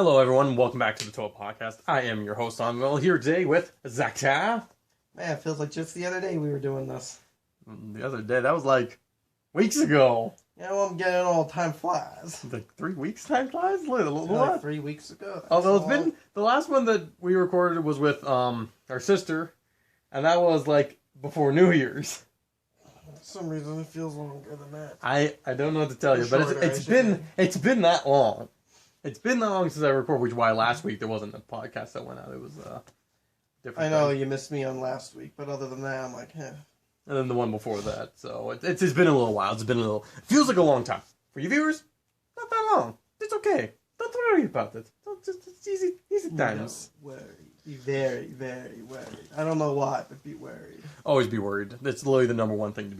Hello, everyone. Welcome back to the T.O.A Podcast. I am your host, Onvermel, here today with Zack-Ta. Man, it feels like just the other day we were doing this. The other day, that was like weeks ago. Yeah, well, I'm getting all time flies. Like 3 weeks time flies? Like 3 weeks ago. Although it's been, the last one that we recorded was with our sister, and that was like before New Year's. For some reason, it feels longer than that. I don't know what to tell you, but it's been that long. It's been that long since I recorded, which is why last week there wasn't a podcast that went out. It was different. I know you missed me on last week, but other than that, I'm like, eh. And then the one before that. So it's been a little while. It feels like a long time. For you viewers, not that long. It's okay. Don't worry about it. It's easy times. No, worry. Be very, very worried. I don't know why, but be worried. Always be worried. That's literally the number one thing to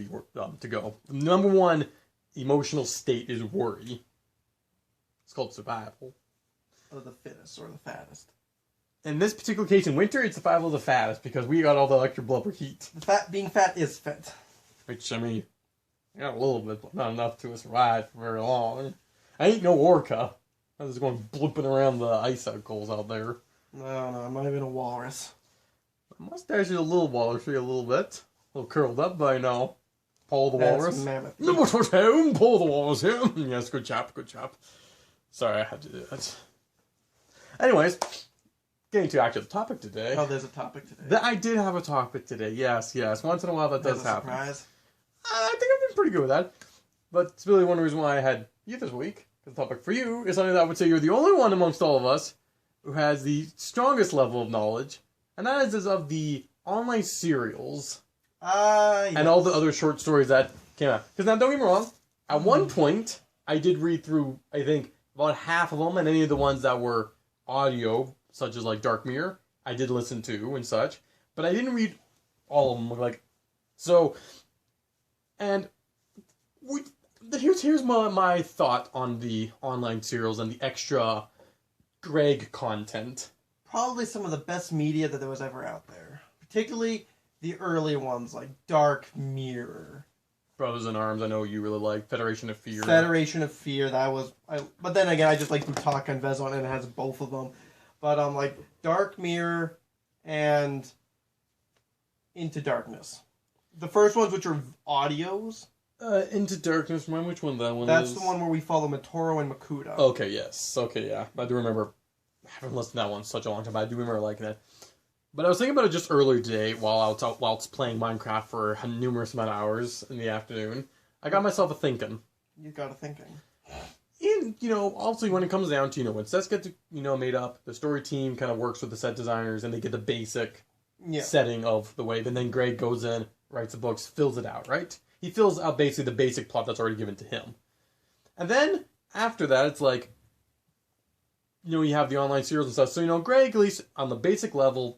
go. The number one emotional state is worry. It's called survival. Or the fittest, or the fattest. In this particular case, in winter, it's survival of the fattest, because we got all the extra blubber heat. Being fat is fit. Which, I mean, I got a little bit, but not enough to survive for very long. I ain't no orca. I was going blooping around the icicles out there. No, I'm not even a walrus. My mustache is a little walrusy, a little bit. A little curled up, but I know. Paul the walrus. Mammoth. No, Paul the walrus here. Yes, good chap. Sorry, I had to do that. Anyways, getting to actually the topic today. Oh, there's a topic today. I did have a topic today. Yes. Once in a while that does happen. Surprise. I think I've been pretty good with that. But it's really one reason why I had you this week. The topic for you is something that I would say you're the only one amongst all of us who has the strongest level of knowledge, and that is of the online serials Yes. and all the other short stories that came out. Because now, don't get me wrong, at one point, I did read through, I think, about half of them, and any of the ones that were audio, such as like Dark Mirror, I did listen to and such, but I didn't read all of them. Here's my thought on the online serials and the extra Greg content. Probably some of the best media that there was ever out there. Particularly the early ones, like Dark Mirror. Brothers in Arms, I know you really like. Federation of Fear. But then again, I just like to talk on Vezon, and it has both of them. But like Dark Mirror and Into Darkness. The first ones, which are audios. Into Darkness, remember which one that one That's is? the one where we follow Mitoro and Makuta. Okay, yes. Okay, yeah. I do remember. I haven't listened to that one in such a long time, but I do remember liking that. But I was thinking about it just earlier today while I was playing Minecraft for a numerous amount of hours in the afternoon. I got myself a thinking. You got a thinking. And, obviously when it comes down to, when sets get, made up, the story team kind of works with the set designers and they get the basic setting of the wave. And then Greg goes in, writes the books, fills it out, right? He fills out basically the basic plot that's already given to him. And then, after that, it's like, you have the online serials and stuff. So, Greg, at least on the basic level,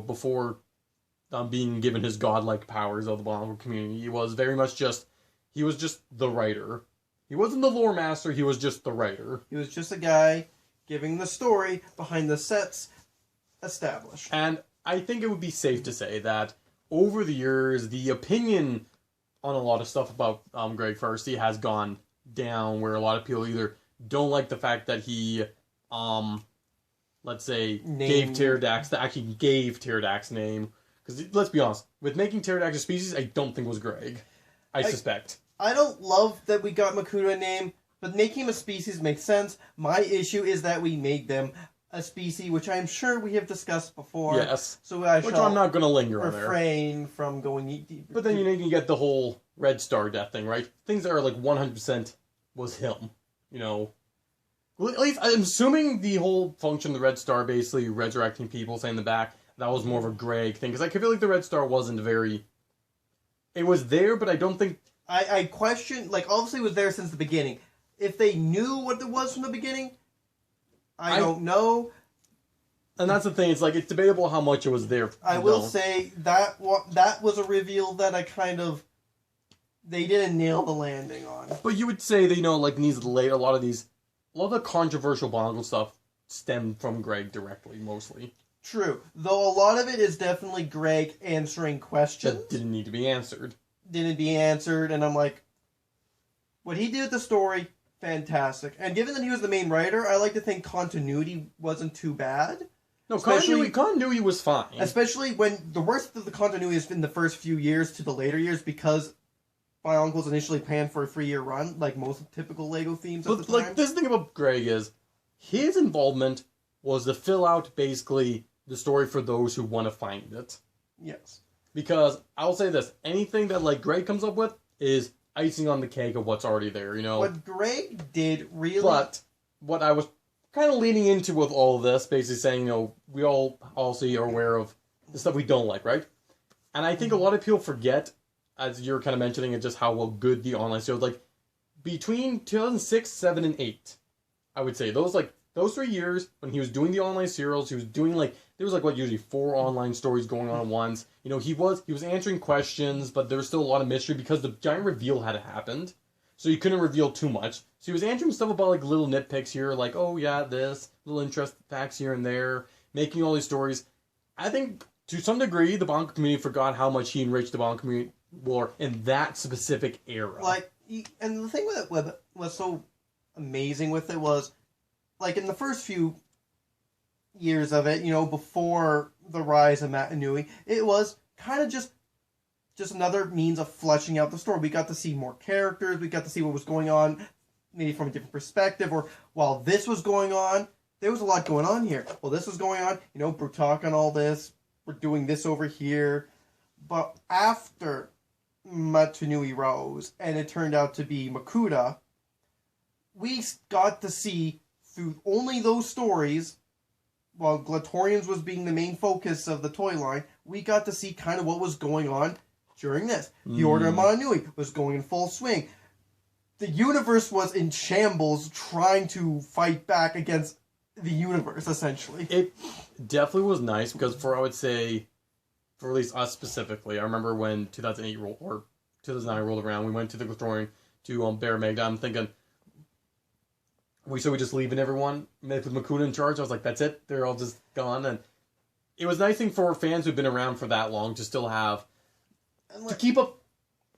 before being given his godlike powers of the Bionicle community, he was very much just the writer. He wasn't the lore master, he was just the writer. He was just a guy giving the story behind the sets established. And I think it would be safe to say that over the years, the opinion on a lot of stuff about Greg Farshtey has gone down, where a lot of people either don't like the fact that he, let's say, gave Pterodax name. Because let's be honest, with making Pterodax a species, I don't think it was Greg. I suspect. I don't love that we got Makuta a name, but making him a species makes sense. My issue is that we made them a species, which I'm sure we have discussed before. Yes. So which I'm not going to linger on there. Refrain from going deep. But then you can get the whole Red Star death thing, right? Things that are like 100% was him. At least I'm assuming the whole function of the Red Star, basically resurrecting people, saying in the back, that was more of a Greg thing. Because I feel like the Red Star wasn't very... It was there, but I don't think... I question, obviously it was there since the beginning. If they knew what it was from the beginning, I don't know. And that's the thing, it's it's debatable how much it was there. I will say, that was a reveal that they didn't nail the landing on. But you would say that, a lot of the controversial Bionicle stuff stemmed from Greg directly, mostly. True. Though a lot of it is definitely Greg answering questions. That didn't need to be answered. And I'm like, what he did with the story, fantastic. And given that he was the main writer, I like to think continuity wasn't too bad. No, continuity was fine. Especially when the worst of the continuity has been the first few years to the later years, because Bionicle was initially planned for a 3-year run, like most typical Lego themes at the time. Like, this thing about Greg is, his involvement was to fill out, basically, the story for those who want to find it. Yes. Because, I'll say this, anything that, like, Greg comes up with is icing on the cake of what's already there, you know? What Greg did really... But, what I was kind of leaning into with all of this, basically saying, you know, we all also are aware of the stuff we don't like, right? And I think a lot of people forget, as you're kind of mentioning, it just how well good the online serials, like, between 2006, 7, and 8, I would say, those 3 years, when he was doing the online serials, he was doing, like, there was, like, what, usually 4 online stories going on at once. You know, he was answering questions, but there was still a lot of mystery, because the giant reveal had happened. So he couldn't reveal too much. So he was answering stuff about, like, little nitpicks here, like, oh, yeah, this, little interest facts here and there, making all these stories. I think, to some degree, the Bionicle community forgot how much he enriched the Bionicle community lore in that specific era. Like, and the thing with it was so amazing with it was, like, in the first few years of it, you know, before the rise of Matt and Nui, it was kind of just another means of fleshing out the story. We got to see more characters, we got to see what was going on, maybe from a different perspective, or while this was going on, there was a lot going on here. Well, this was going on, you know, Brutaka and all this, we're doing this over here. But after Matanui rose, and it turned out to be Makuta, we got to see, through only those stories, while Glatorians was being the main focus of the toy line, we got to see kind of what was going on during this. The Order of Mananui was going in full swing. The universe was in shambles, trying to fight back against the universe, essentially. It definitely was nice, because I would say, for at least us specifically, I remember when 2008 or 2009 rolled around, we went to the Glatorian to Bear Magda. I'm thinking, we just leaving everyone with Makuta in charge. I was like, that's it. They're all just gone. And it was nice thing for fans who've been around for that long to still have to keep up,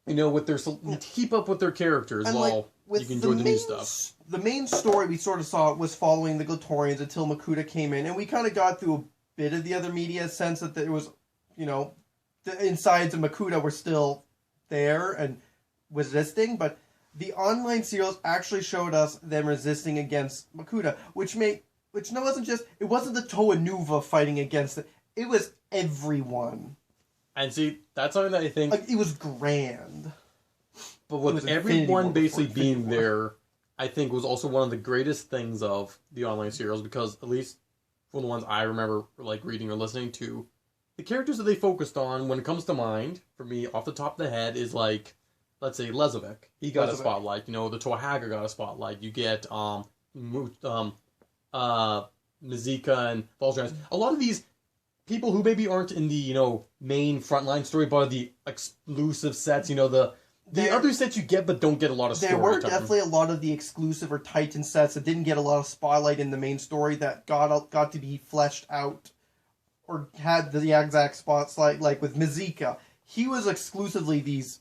you know, with their keep up with their characters while you can enjoy the new stuff. The main story we sort of saw was following the Glatorians until Makuta came in, and we kind of got through a bit of the other media sense that there was, you know, the insides of Makuta were still there and resisting, but the online serials actually showed us them resisting against Makuta, which wasn't the T.O.A Nuva fighting against it. It was everyone. And see, that's something that I think... Like, it was grand. But with everyone basically being there, I think was also one of the greatest things of the online serials, because at least from the ones I remember, like, reading or listening to, the characters that they focused on, when it comes to mind, for me, off the top of the head, is like, let's say, Lezovic. He got a spotlight. You know, the Tohaga got a spotlight. You get, Mizika and Voltron. A lot of these people who maybe aren't in the, you know, main frontline story, but are the exclusive sets, you know, the other sets you get but don't get a lot of story time. There were time. Definitely a lot of the exclusive or Titan sets that didn't get a lot of spotlight in the main story that got to be fleshed out or had the exact spotlight, like with Mizika. He was exclusively these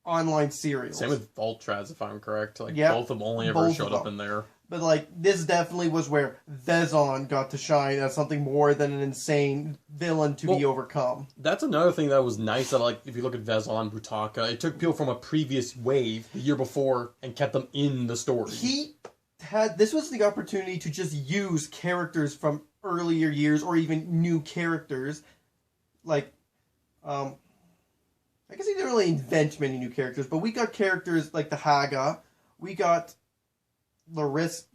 online serials. Same with Voltraz, if I'm correct. Like, both of them only ever showed up in there. But, like, this definitely was where Vezon got to shine as something more than an insane villain to be overcome. That's another thing that was nice, that, like, if you look at Vezon, Brutaka, it took people from a previous wave the year before and kept them in the story. This was the opportunity to just use characters from earlier years, or even new characters. Like, I guess he didn't really invent many new characters, but we got characters like the Haga, we got Lariska.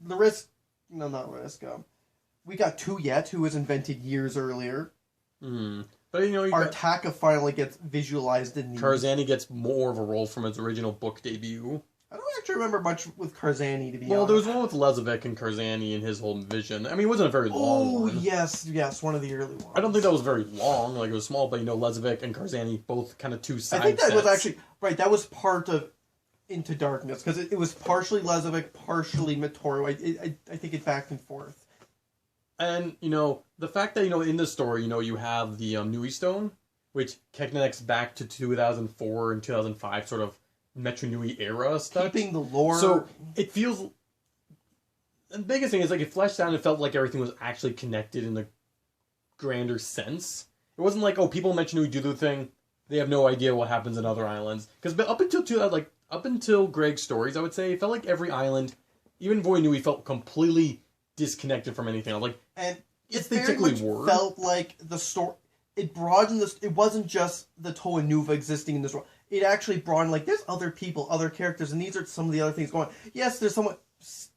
We got Tuyet, who was invented years earlier. But, you know, Artaka finally gets visualized in these. Karzani gets more of a role from his original book debut. I don't actually remember much with Karzani, to be honest. Well, there was one with Lezovic and Karzani and his whole vision. I mean, it wasn't a very long one. Oh, yes, one of the early ones. I don't think that was very long. Like, it was small, but, you know, Lezovic and Karzani, both kind of two side I think that sets. was actually... Right, that was part of Into Darkness, because it was partially Lezovic, partially Matoru. I think it back and forth. And, you know, the fact that, you know, in the story, you know, you have the Nui Stone, which connects back to 2004 and 2005, sort of Metro Nui era stuff. Keeping the lore. So it feels. The biggest thing is like it fleshed out and it felt like everything was actually connected in a grander sense. It wasn't like, oh, people in Metro Nui do the thing, they have no idea what happens in other islands. Because up until Greg's stories, I would say it felt like every island, even Void Nui, felt completely disconnected from anything. Like, and yes, it they very much typically were. Felt like the story. It broadened this. It wasn't just the T.O.A Nuva existing in this world. It actually broadened. Like, there's other people, other characters, and these are some of the other things going on. Yes, there's somewhat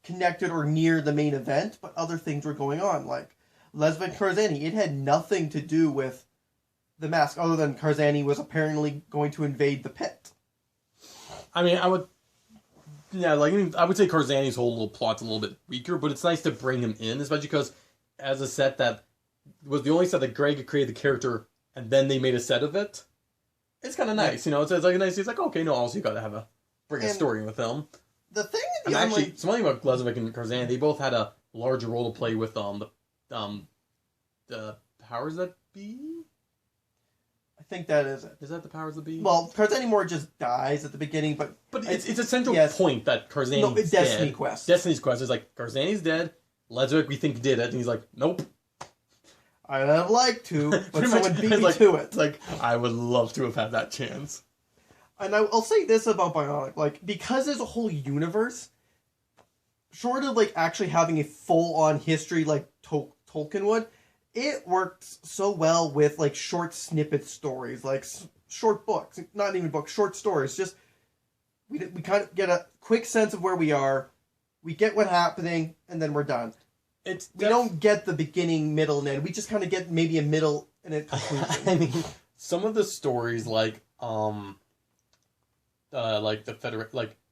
connected or near the main event, but other things were going on. Like Lesbian Karzani, it had nothing to do with the mask, other than Karzani was apparently going to invade the pit. I mean, I would say Karzani's whole little plot's a little bit weaker, but it's nice to bring him in, especially because as a set that was the only set that Greg created the character, and then they made a set of it. It's kind of nice, you know. It's like a nice. It's like, okay, no, also you got to bring a story with them. The thing, something about Glezovic and Karzani, they both had a larger role to play with the powers that be. I think that is it. Is that the powers that be? Well, Karzani more just dies at the beginning, but it's a central point that Karzani's Destiny dead. Quest. Destiny's Quest is like, Karzani's dead. Lezovic, we think, did it, and he's like, nope. I'd have liked to, but someone beat me to it. Like, I would love to have had that chance. And I'll say this about Bionicle, like, because there's a whole universe, short of, like, actually having a full-on history like Tolkien would, it works so well with, like, short snippet stories, like, short books, not even books, short stories, just, we kind of get a quick sense of where we are, we get what's happening, and then we're done. We don't get the beginning, middle, and end, we just kind of get maybe a middle and a conclusion. I mean, some of the stories, like the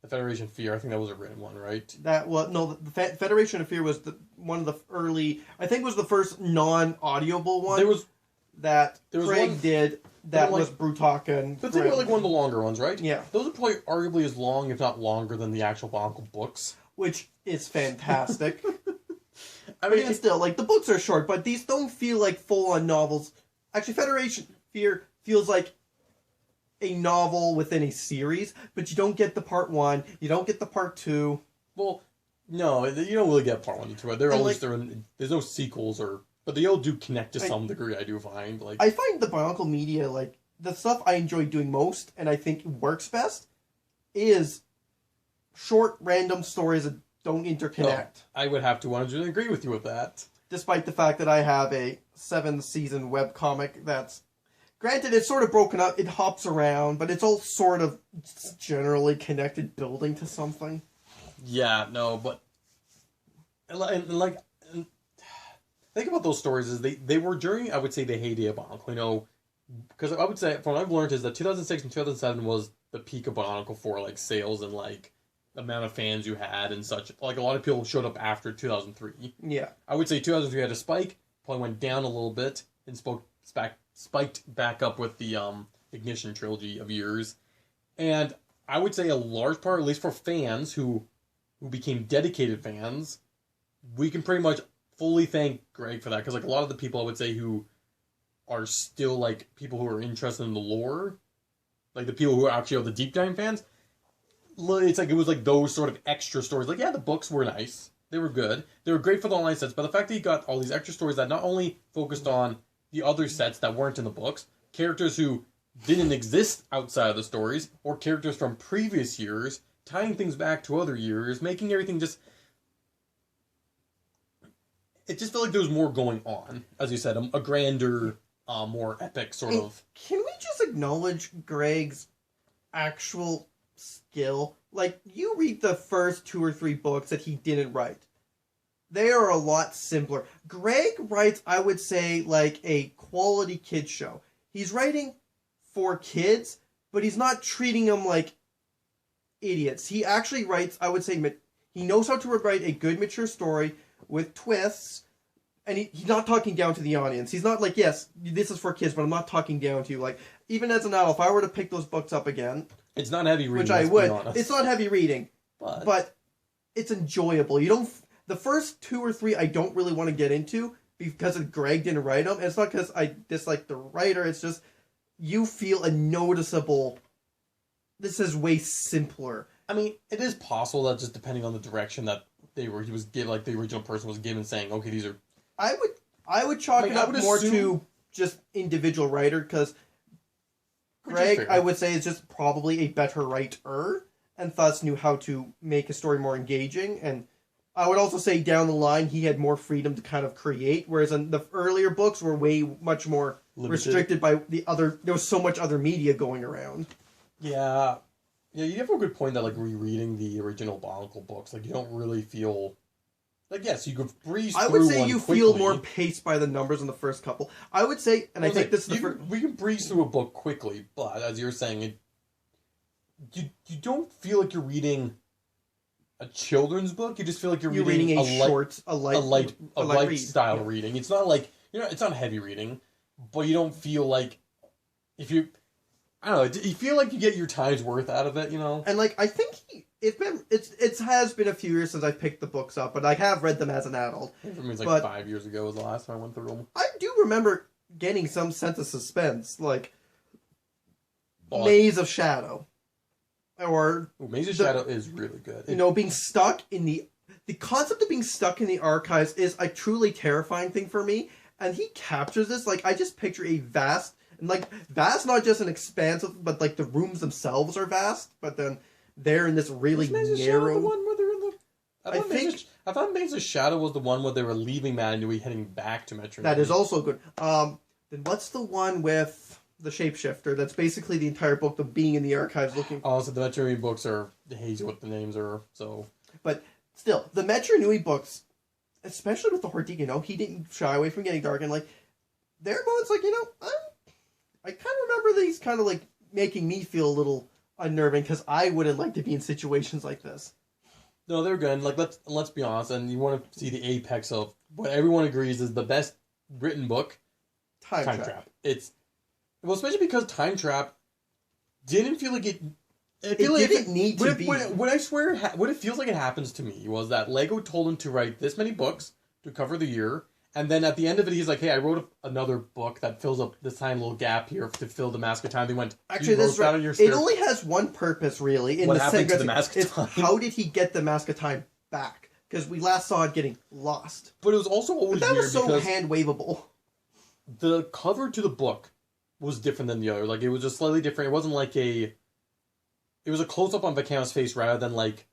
Federation Fear, I think that was a written one, right? The Federation of Fear was one of the early. I think it was the first non-audioable one. Craig did. That was Brutaka and. But they were like one of the longer ones, right? Yeah, those are probably arguably as long, if not longer, than the actual Bionicle books, which is fantastic. I mean, it's still like the books are short, but these don't feel like full-on novels. Actually, Federation Fear feels like a novel within a series, but you don't get the part 1, you don't get the part 2. Well, no, you don't really get part 1 and 2. There's no sequels, but they all do connect to some degree, I do find. Like, I find the Bionicle media, like, the stuff I enjoy doing most, and I think works best, is short, random stories that don't interconnect. I would have to 100% agree with you with that. Despite the fact that I have a 7-season webcomic that's... Granted, it's sort of broken up, it hops around, but it's all sort of generally connected, building to something. Yeah, no, but... think about those stories is they were during, I would say, the heyday of Bionicle, you know, because I would say, from what I've learned is that 2006 and 2007 was the peak of Bionicle for, like, sales and, like, the amount of fans you had and such. Like, a lot of people showed up after 2003. Yeah. I would say 2003 had a spike, probably went down a little bit, and spiked back up with the Ignition trilogy of years. And I would say a large part, at least for fans who became dedicated fans, we can pretty much fully thank Greg for that. Because, like, a lot of the people I would say who are still, like, people who are interested in the lore, like, the people who actually are the deep dive fans, it's like, it was like those sort of extra stories. Like, yeah, the books were nice. They were good. They were great for the online sets. But the fact that he got all these extra stories that not only focused on the other sets that weren't in the books, characters who didn't exist outside of the stories, or characters from previous years, tying things back to other years, making everything just... It just felt like there was more going on. As you said, a grander, more epic sort of... Can we just acknowledge Greg's actual skill? Like, you read the first 2 or 3 books that he didn't write. They are a lot simpler. Greg writes, I would say, like a quality kids show. He's writing for kids, but he's not treating them like idiots. He actually writes, I would say, he knows how to write a good, mature story with twists, and he's not talking down to the audience. He's not like, yes, this is for kids, but I'm not talking down to you. Like, even as an adult, if I were to pick those books up again... It's not heavy reading, which I would. It's not heavy reading, but it's enjoyable. You don't... The first 2 or 3 I don't really want to get into because Greg didn't write them. And it's not because I dislike the writer. It's just you feel a noticeable this is way simpler. I mean, it is possible that just depending on the direction that he was given, like the original person was given, saying, okay, these are... I would chalk it up more to just individual writer, because Greg, I would say, is just probably a better writer, and thus knew how to make a story more engaging, and I would also say down the line he had more freedom to kind of create, whereas in the earlier books were way much more restricted by there was so much other media going around. Yeah. Yeah, you have a good point that, like, rereading the original Bionicle books, like, you don't really feel... Like, yes, you could breeze through one quickly. I would say you feel more paced by the numbers in the first couple. I would say, and I think this is the first... We can breeze through a book quickly, but, as you're saying, you don't feel like you're reading a children's book. You just feel like you're reading a light style reading. It's not like... it's not heavy reading, but you don't feel like... If you... I don't know. You feel like you get your time's worth out of it, And like I think it has been a few years since I picked the books up, but I have read them as an adult. For me, it's like 5 years ago was the last time I went through them. I do remember getting some sense of suspense, like Maze of Shadow, or Maze of Shadow is really good. Being stuck in the concept of being stuck in the archives is a truly terrifying thing for me, and he captures this. Like I just picture a vast. And, like, vast, not just an expansive, but, like, the rooms themselves are vast, but then they're in this really narrow... The one where they're in the... I thought Maze of Shadow was the one where they were leaving Manui heading back to Metro. That is also good. Then what's the one with the shapeshifter? That's basically the entire book of being in the archives looking... Oh, so the Metro Nui books are hazy what the names are, so... But, still, the Metro Nui books, especially with the Hordika, he didn't shy away from getting dark, and, like, there are moments, like, I kind of remember these kind of, like, making me feel a little unnerving, because I wouldn't like to be in situations like this. No, they're good. Like, let's be honest, and you want to see the apex of what everyone agrees is the best written book, Time Trap. Especially because Time Trap didn't feel like it... It didn't need to be. What I swear, what it feels like it happens to me was that Lego told him to write this many books to cover the year, and then at the end of it, he's like, hey, I wrote another book that fills up this tiny little gap here to fill the Mask of Time. They went, actually, this is right. It only has one purpose, really. What happened to the Mask of Time? How did he get the Mask of Time back? Because we last saw it getting lost. But it was also always weird was so hand-waveable. The cover to the book was different than the other. Like, it was just slightly different. It wasn't like it was a close-up on Vacana's face rather than, like,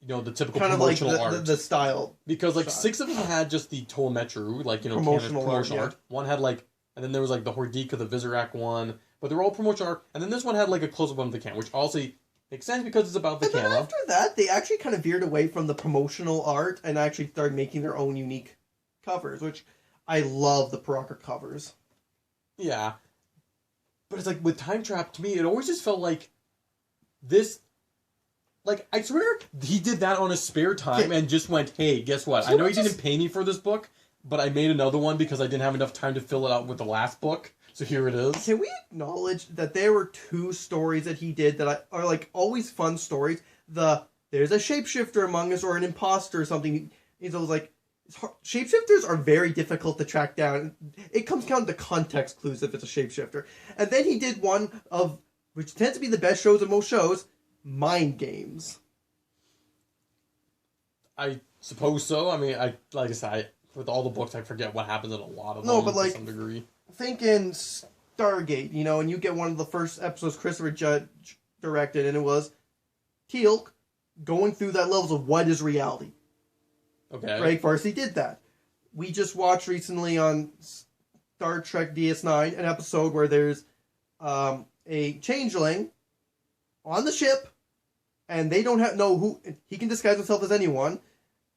the typical kind promotional of like art. The style. Because, like, 6 of them had just the T.O.A Metru, like, promotional art. Yeah. One had, like, and then there was, like, the Hordika, the Vizorak one. But they were all promotional art. And then this one had, like, a close-up on Vacana, which also makes sense because it's about Vacana. And then after that, they actually kind of veered away from the promotional art and actually started making their own unique covers, which I love the Paraka covers. Yeah. But it's like, with Time Trap, to me, it always just felt like this... Like, I swear he did that on his spare time and just went, hey, guess what? I know you didn't pay me for this book, but I made another one because I didn't have enough time to fill it out with the last book. So here it is. Can we acknowledge that there were 2 stories that he did that are, like, always fun stories? There's a shapeshifter among us or an imposter or something. It's always like, shapeshifters are very difficult to track down. It comes down to context clues if it's a shapeshifter. And then he did one of, which tends to be the best shows of most shows, Mind Games. I suppose so. I mean, like I said, with all the books, I forget what happens in a lot of them to some degree. Think in Stargate, and you get one of the first episodes Christopher Judge directed, and it was Teal'c going through that levels of what is reality. Okay. Greg Farshtey did that. We just watched recently on Star Trek DS9 an episode where there's a changeling on the ship, and they don't know who... He can disguise himself as anyone,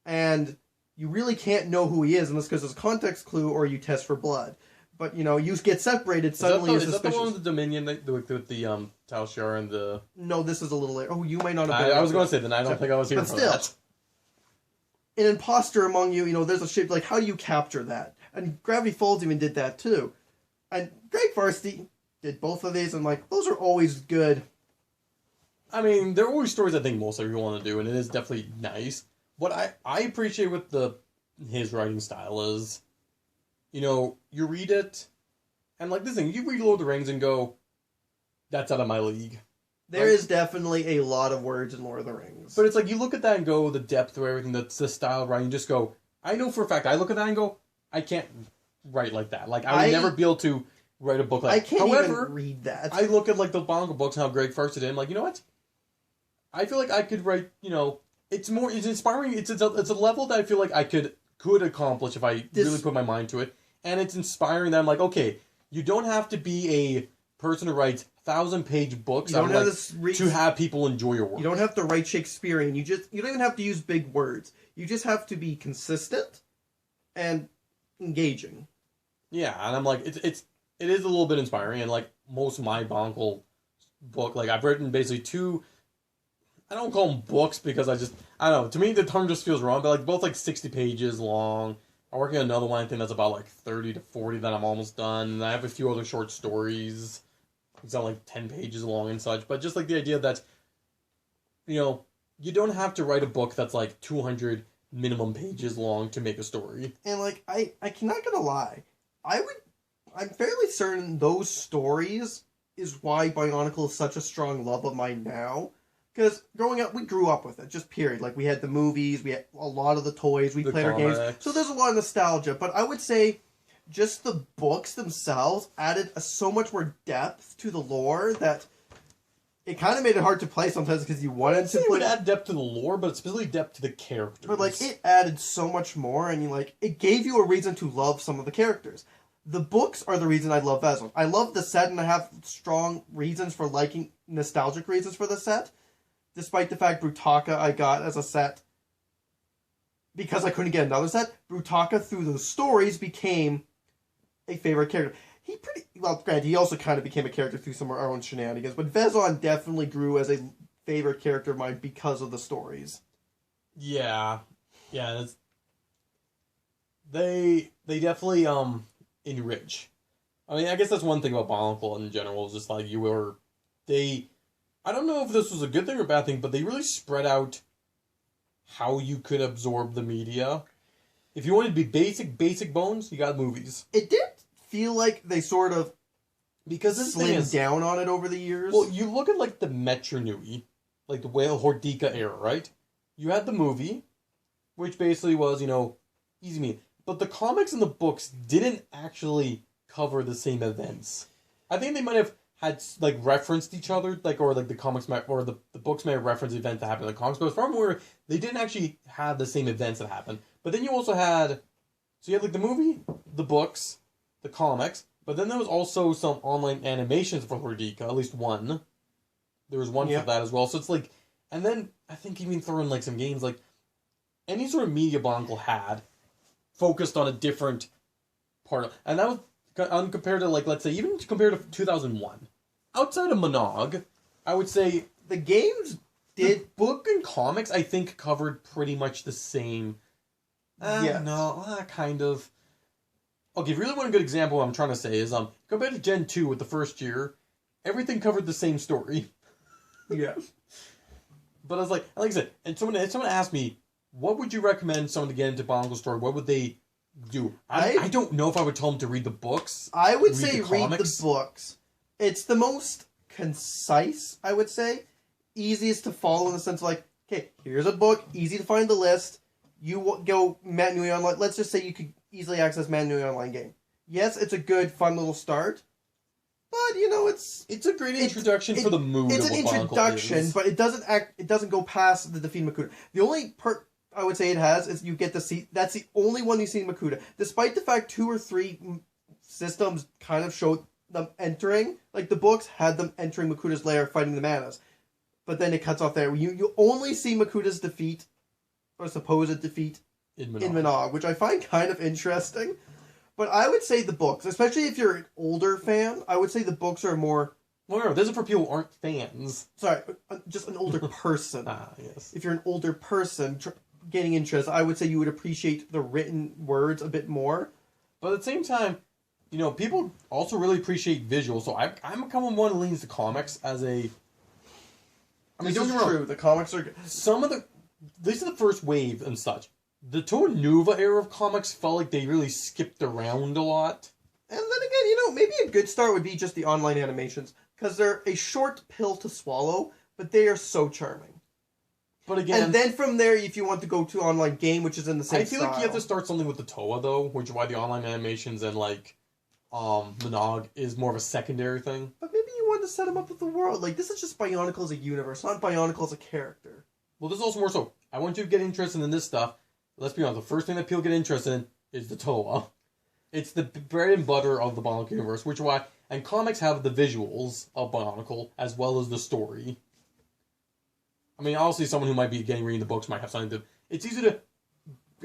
and you really can't know who he is unless because there's a context clue or you test for blood. But, you get separated, suddenly you're suspicious. Is that the one with the Dominion, with the Tal Shiar and the... No, this is a little later. Oh, you might not have been... I was going to say, then I don't think I was here for that. An imposter among you, there's a shape, like, how do you capture that? And Gravity Falls even did that, too. And Greg Farshtey did both of these, and, like, those are always good. I mean, they're always stories I think most everyone want to do, and it is definitely nice. What I appreciate with his writing style is, you read it, and like this thing, you read Lord of the Rings and go, that's out of my league. There is definitely a lot of words in Lord of the Rings. But it's like, you look at that and go, the depth of everything, the style of writing, you just go, I know for a fact, I look at that and go, I can't write like that. Like, I would never be able to write a book like that. I can't even read that. I look at, like, the Bionicle books and how Greg Farshtey did, I'm like, you know what? I feel like I could write, it's inspiring, it's a level that I feel like I could accomplish if I really put my mind to it. And it's inspiring that I'm like, okay, you don't have to be a person who writes 1,000-page books to have people enjoy your work. You don't have to write Shakespearean. You don't even have to use big words. You just have to be consistent and engaging. Yeah, and I'm like, it is a little bit inspiring, and like most of my Bionicle book, like I've written basically 2. I don't call them books because I don't know. To me, the term just feels wrong, but like both like 60 pages long. I'm working on another one, I think that's about like 30 to 40 that I'm almost done. And I have a few other short stories. It's not like 10 pages long and such, but just like the idea that, you don't have to write a book that's like 200 minimum pages long to make a story. And like, I cannot gonna lie. I'm fairly certain those stories is why Bionicle is such a strong love of mine now. Because growing up, we grew up with it, just period. Like, we had the movies, we had a lot of the toys, we played our games. So there's a lot of nostalgia. But I would say just the books themselves added so much more depth to the lore that it kind of made it hard to play sometimes because you wanted to play. It would add depth to the lore, but specifically depth to the characters. But, like, it added so much more, and it gave you a reason to love some of the characters. The books are the reason I love Vezon. I love the set, and I have strong reasons for liking, nostalgic reasons for the set. Despite the fact Brutaka I got as a set because I couldn't get another set, Brutaka through those stories became a favorite character. Granted, he also kind of became a character through some of our own shenanigans, but Vezon definitely grew as a favorite character of mine because of the stories. Yeah. Yeah, they definitely enrich. I mean, I guess that's one thing about Bionicle in general, is just like I don't know if this was a good thing or a bad thing, but they really spread out how you could absorb the media. If you wanted to be basic bones, you got movies. It did feel like they sort of slimmed down on it over the years. Well, you look at like the Metro Nui, like the Whale Hordika era, right? You had the movie, which basically was, easy meat. But the comics and the books didn't actually cover the same events. I think they might have had like referenced each other, or the comics might, or the books may have referenced the event that happened in the comics, but from where they didn't actually have the same events that happened. But then you also had, you had like the movie, the books, the comics, but then there was also some online animations for Hordika, at least one. There was one for that as well. So it's like, and then I think even throw in like some games, like any sort of media Bionicle had focused on a different part of, and that was compared to, like, let's say, even compared to 2001. Outside of Monog, I would say the games the book and comics, I think, covered pretty much the same. Kind of. Okay, if you really want a good example, what I'm trying to say is, compared to Gen 2 with the first year, everything covered the same story. Yeah. But I was like I said, and someone asked me, what would you recommend someone to get into Bionicle's story? What would they do? I don't know if I would tell them to read the books. I would say read the books. It's the most concise, I would say. Easiest to follow in the sense of like, okay, here's a book, easy to find the list. You go Matt Nui Online. Let's just say you could easily access Matt Nui Online game. Yes, it's a good, fun little start. But, it's a great introduction for the mood. It's an introduction, but it doesn't go past the Defeat Makuta. The only part I would say it has is you get to see, that's the only one you see in Makuta. Despite the fact 2 or 3 systems kind of showed them entering, like the books had them entering Makuta's lair fighting the Manas. But then it cuts off there. You only see Makuta's defeat, or supposed defeat, in Monog, which I find kind of interesting. But I would say the books, especially if you're an older fan, I would say the books are more... Well, no, this is for people who aren't fans. Sorry, just an older person. Yes. If you're an older person getting interest, I would say you would appreciate the written words a bit more. But at the same time, people also really appreciate visuals. So I'm kind of one who leans to comics as a... I mean, don't get me wrong. The comics are good. Some of the... These are the first wave and such. The To-A Nuva era of comics felt like they really skipped around a lot. And then again, maybe a good start would be just the online animations. because they're a short pill to swallow, but they are so charming. But again... And then from there, if you want to go to online game, which is in the same style. I feel like you have to start something with the T.O.A, though, which is why the online animations and, like, Monog is more of a secondary thing. But maybe you want to set them up with the world. Like, this is just Bionicle as a universe, not Bionicle as a character. Well, this is also more so, I want you to get interested in this stuff. Let's be honest, the first thing that people get interested in is the T.O.A. It's the bread and butter of the Bionicle universe, which is why... And comics have the visuals of Bionicle, as well as the story. I mean, obviously, someone who might be reading the books might have something to... It's easy to...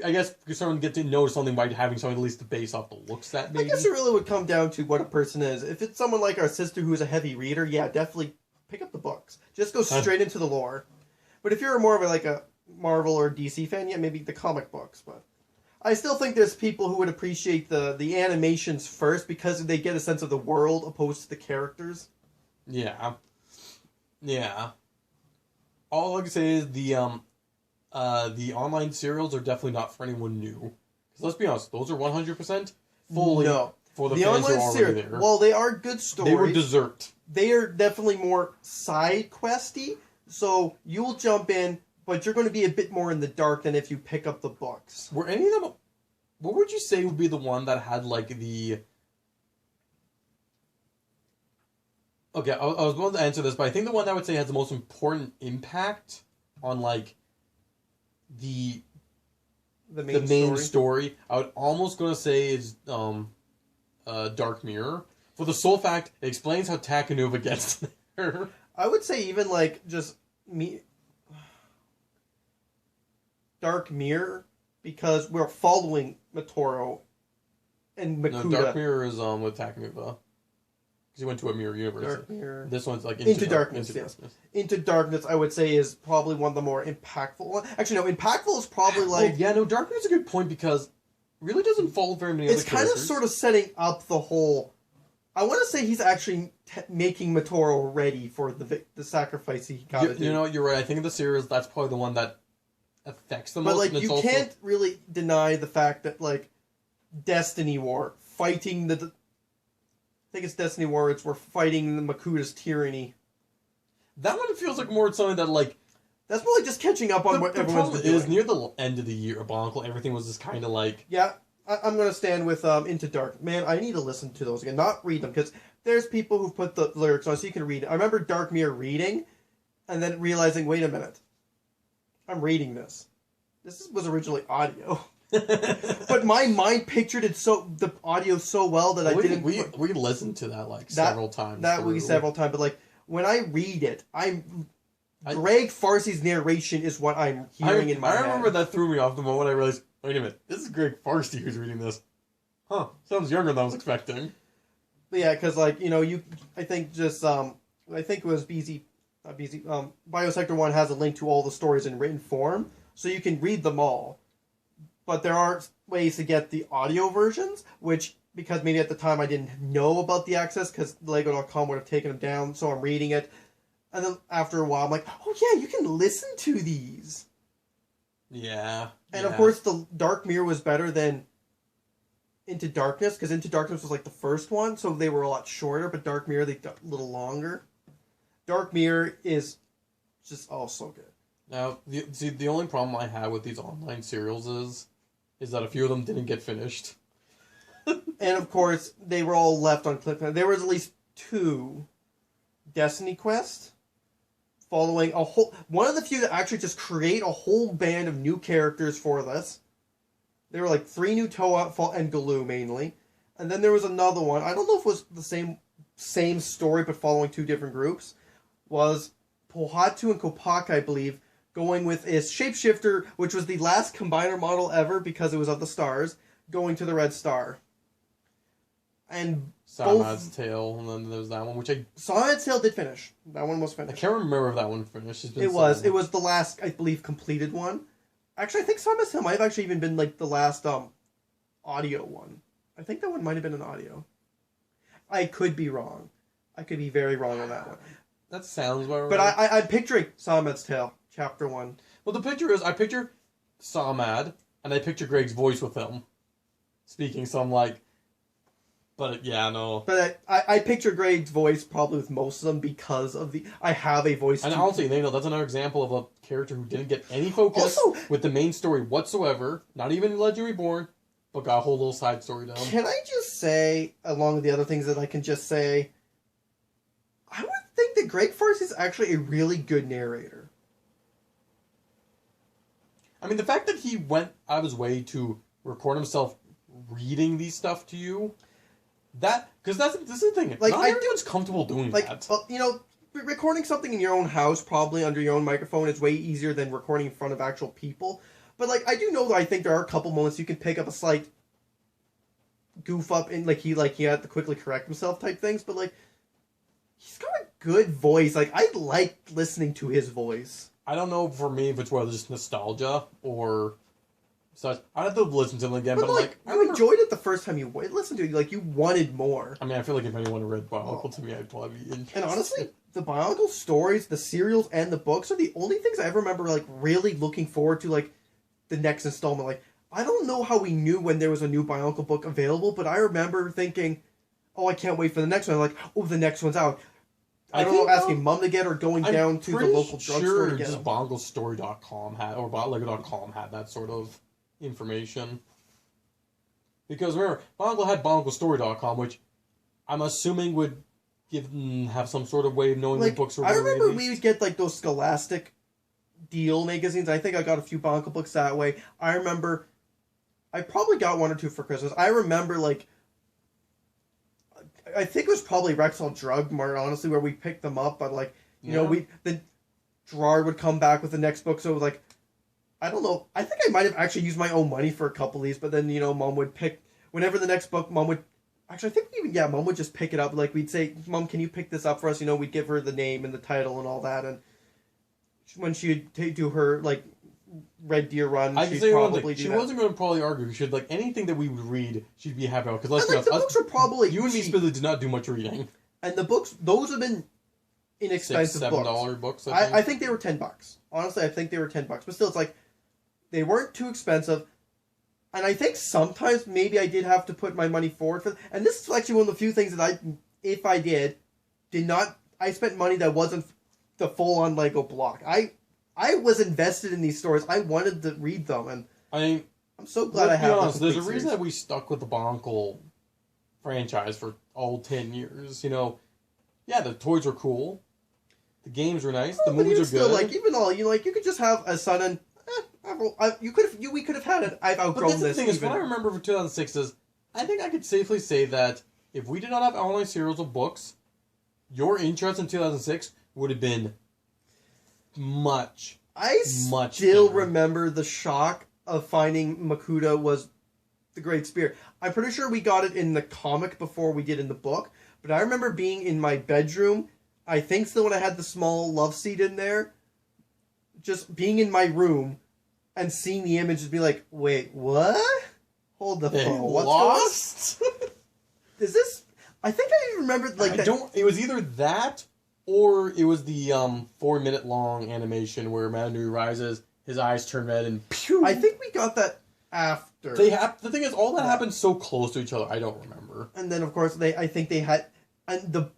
I guess, someone get to know something by having something at least to base off the looks at, maybe. I guess it really would come down to what a person is. If it's someone like our sister who's a heavy reader, yeah, definitely pick up the books. Just go straight into the lore. But if you're more of a Marvel or DC fan, yeah, maybe the comic books, but... I still think there's people who would appreciate the animations first because they get a sense of the world opposed to the characters. Yeah. Yeah. All I can say is the online serials are definitely not for anyone new. Because let's be honest, those are 100% fully for the fans who are already there. Well, they are good stories. They were dessert. They are definitely more side questy, so you'll jump in, but you're going to be a bit more in the dark than if you pick up the books. Were any of them... What would you say would be the one that had, like, the... Okay, I was going to answer this, but I think the one that I would say has the most important impact on, like, the main story, I would almost going to say is Dark Mirror. For the sole fact, it explains how Takanova gets there. I would say even, like, just... Dark Mirror, because we're following Motoro and Makuta. No, Dark Mirror is with Takanova. Because he went to a mirror universe. Dark Mirror. This one's like Into Darkness. Into Darkness, I would say, is probably one of the more impactful ones. Actually, no, impactful is probably like... Oh, yeah, no, Dark Mirror's a good point because it really doesn't follow very many other characters. It's kind of sort of setting up the whole... I want to say he's actually making Motoro ready for the sacrifice he got to do. You know, you're right. I think in the series, that's probably the one that affects the most. But, like, you can't really deny the fact that, like, Destiny War, fighting I think it's Destiny War, we're fighting the Makuta's tyranny. That one feels like more something that, like... That's probably just catching up on what everyone's been doing. Is near the end of the year, Bionicle, everything was just kind of like... Yeah, I'm going to stand with Into Dark. Man, I need to listen to those again, not read them, because there's people who've put the lyrics on so you can read it. I remember Dark Mirror reading, and then realizing, wait a minute, I'm reading this. This was originally audio. But my mind pictured the audio so well that I didn't... We listened to that, like, several times. Several times, but, like, when I read it, Greg Farshtey's narration is what I'm hearing in my head. I remember that threw me off the moment I realized, wait a minute, this is Greg Farshtey who's reading this. Huh, sounds younger than I was expecting. But yeah, because, like, you know, I think it was Biosector 1 has a link to all the stories in written form, so you can read them all. But there are ways to get the audio versions, which, because maybe at the time I didn't know about the access, because Lego.com would have taken them down, so I'm reading it. And then after a while, I'm like, oh yeah, you can listen to these. Yeah. And of course, the Dark Mirror was better than Into Darkness, because Into Darkness was like the first one, so they were a lot shorter, but Dark Mirror, they got a little longer. Dark Mirror is just so good. Now, the only problem I have with these online serials is that a few of them didn't get finished. And of course, they were all left on cliffhanger. There was at least 2 Destiny quests following one of the few that actually just create a whole band of new characters for this. There were like 3 new T.O.A and Galoo mainly. And then there was another one. I don't know if it was the same story but following 2 different groups. Was Pohatu and Kopaka, I believe, going with a shapeshifter, which was the last combiner model ever because it was of the stars, going to the Red Star. And Samad's Tale, and then there was that one, which Samad's Tale did finish. That one was finished. I can't remember if that one finished. It was the last, I believe, completed one. Actually, I think Samad's Tale might have actually even been like the last audio one. I think that one might have been an audio. I could be wrong. I could be very wrong on that one. That sounds about right. But I'm picturing Samad's Tale, Chapter 1. Well, the picture is, I picture Samad, and I picture Greg's voice with him speaking, so I'm like, But yeah, no. But I picture Greg's voice probably with most of them because of I have a voice. And honestly, that's another example of a character who didn't get any focus with the main story whatsoever. Not even Legend Reborn, but got a whole little side story down. Can I just say, along with the other things that I can just say, I would think that Greg Farshtey is actually a really good narrator. I mean, the fact that he went out of his way to record himself reading these stuff to you. Because this is the thing. Like, not everyone's comfortable doing that. Well, you know, recording something in your own house, probably under your own microphone, is way easier than recording in front of actual people. But, like, I do know that I think there are a couple moments you can pick up a slight goof up in, he had to quickly correct himself type things. But, like, he's got a good voice. Like, I like listening to his voice. I don't know for me if it's whether just nostalgia or... So I'd have to listen to them again, but you enjoyed it the first time you listened to it. Like, you wanted more. I mean, I feel like if anyone read Bionicle to me, I'd probably be interested. And honestly, the Bionicle stories, the serials, and the books are the only things I ever remember, like, really looking forward to, like, the next installment. Like, I don't know how we knew when there was a new Bionicle book available, but I remember thinking, oh, I can't wait for the next one. I'm like, oh, the next one's out. I don't know, asking Mom to get or going down to the local drugstore to get them. BionicleStory.com had, or BioLego.com had that sort of information. Because remember, Bionicle had BionicleStory.com, which I'm assuming would have some sort of way of knowing when books were released. I remember we would get like those Scholastic deal magazines. I think I got a few Bionicle books that way. I remember I probably got one or two for Christmas. I remember I think it was probably Rexall Drug Mart, honestly, where we picked them up, but you know, the Gerard would come back with the next book, so like, I don't know. I think I might have actually used my own money for a couple of these, but then, you know, Mom would pick... Whenever the next book, Mom would... Actually, I think Mom would just pick it up. Like, we'd say, Mom, can you pick this up for us? You know, we'd give her the name and the title and all that, and when she'd do her, Red Deer run, she'd probably do She wasn't going to probably argue. She'd, anything that we would read, she'd be happy about. Because let's be honest, the books are probably... You and me specifically did not do much reading. And the books, those have been inexpensive $7 books, I think they were $10. Honestly, I think they were $10. But still, it's they weren't too expensive, and I think sometimes maybe I did have to put my money forward for. And this is actually one of the few things that if I did not, I spent money that wasn't the full-on Lego block. I was invested in these stories. I wanted to read them, and I'm so glad I have. Honest, there's a reason that we stuck with the Bionicle franchise for all 10 years. You know, yeah, the toys were cool, the games were nice, the movies are good. Even all you could just have a son and. We could have had it. I've outgrown this. But the thing is, what I remember for 2006 is, I think I could safely say that if we did not have online serials of books, your interest in 2006 would have been much. I still remember the shock of finding Makuta was the Great Spear. I'm pretty sure we got it in the comic before we did in the book, but I remember being in my bedroom. I think still when I had the small love seat in there, just being in my room and seeing the image and be like, wait, what? Hold the phone. What's lost? Is this... I think I remember that... It was either that or it was the 4-minute long animation where Manu rises, his eyes turn red and pew! I think we got that after. The thing is, all that happened so close to each other, I don't remember. And then, of course, I think they had... And the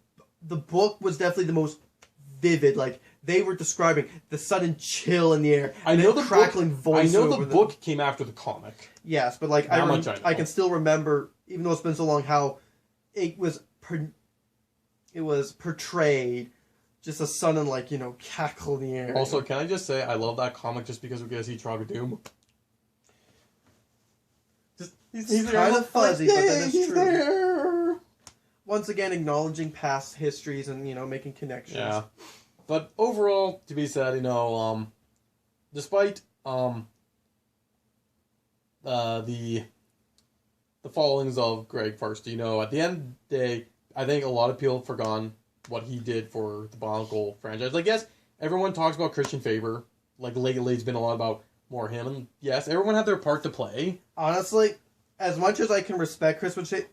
book was definitely the most vivid, they were describing the sudden chill in the air. I know the crackling voice. I know the book came after the comic. Yes, but I can still remember, even though it's been so long, how it was portrayed. Just a sudden, cackle in the air. Also, can I just say I love that comic just because we get to see Tragadoom. He's kind of fuzzy, but then it's true. There. Once again, acknowledging past histories and making connections. Yeah. But overall, to be said, despite the followings of Greg Farshtey, at the end of the day, I think a lot of people have forgotten what he did for the Bionicle franchise. Yes, everyone talks about Christian Faber. Lately, it's been a lot about more him. And yes, everyone had their part to play. Honestly, as much as I can respect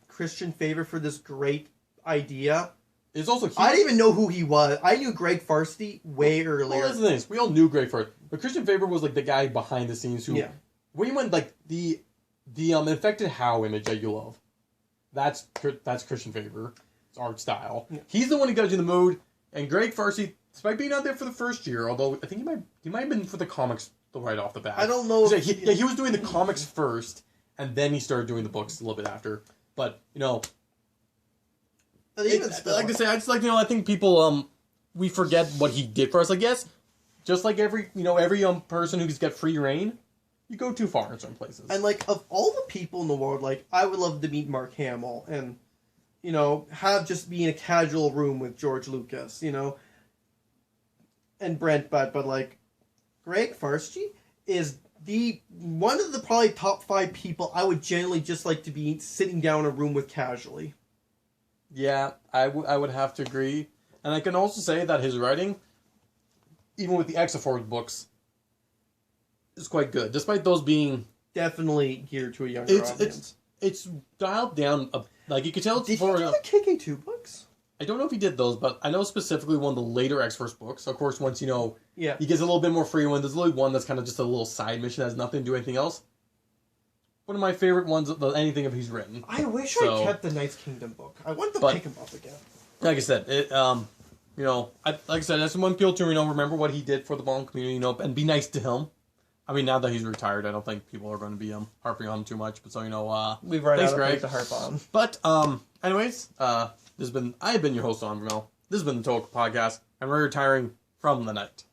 Christian Faber for this great idea... I didn't even know who he was. I knew Greg Farshtey way earlier. Well, that's the thing. We all knew Greg Farshtey. But Christian Faber was the guy behind the scenes who... Yeah. When you went the infected How image that you love. that's Christian Faber. It's art style. Yeah. He's the one who got you in the mood. And Greg Farshtey, despite being out there for the first year, although I think he might have been for the comics right off the bat. I don't know. He was doing the comics first, and then he started doing the books a little bit after. But like I say, I just I think people we forget what he did for us. Like yes, just like every person who gets free reign, you go too far in certain places. And of all the people in the world, I would love to meet Mark Hamill and have just be in a casual room with George Lucas, and Brent, but Greg Farshtey is one of the probably top 5 people I would generally just like to be sitting down in a room with casually. Yeah, I would have to agree. And I can also say that his writing, even with the X-Force books, is quite good, despite those being... Definitely geared to a younger audience. It's dialed down, you can tell... Did he do the KK2 books? I don't know if he did those, but I know specifically one of the later X-Force books. Of course, once, he gets a little bit more free when there's only one that's kind of just a little side mission, has nothing to do with anything else. One of my favorite ones of anything of he's written. I wish I kept the Knights Kingdom book. I want to pick him up again. Like I said, that's one appeal to remember what he did for the Bond community, and be nice to him. I mean, now that he's retired, I don't think people are going to be harping on him too much. But we've run out of Greg to harp on. But anyways, I have been your host Onvermel. This has been the T.O.A Podcast, and we're retiring from the night.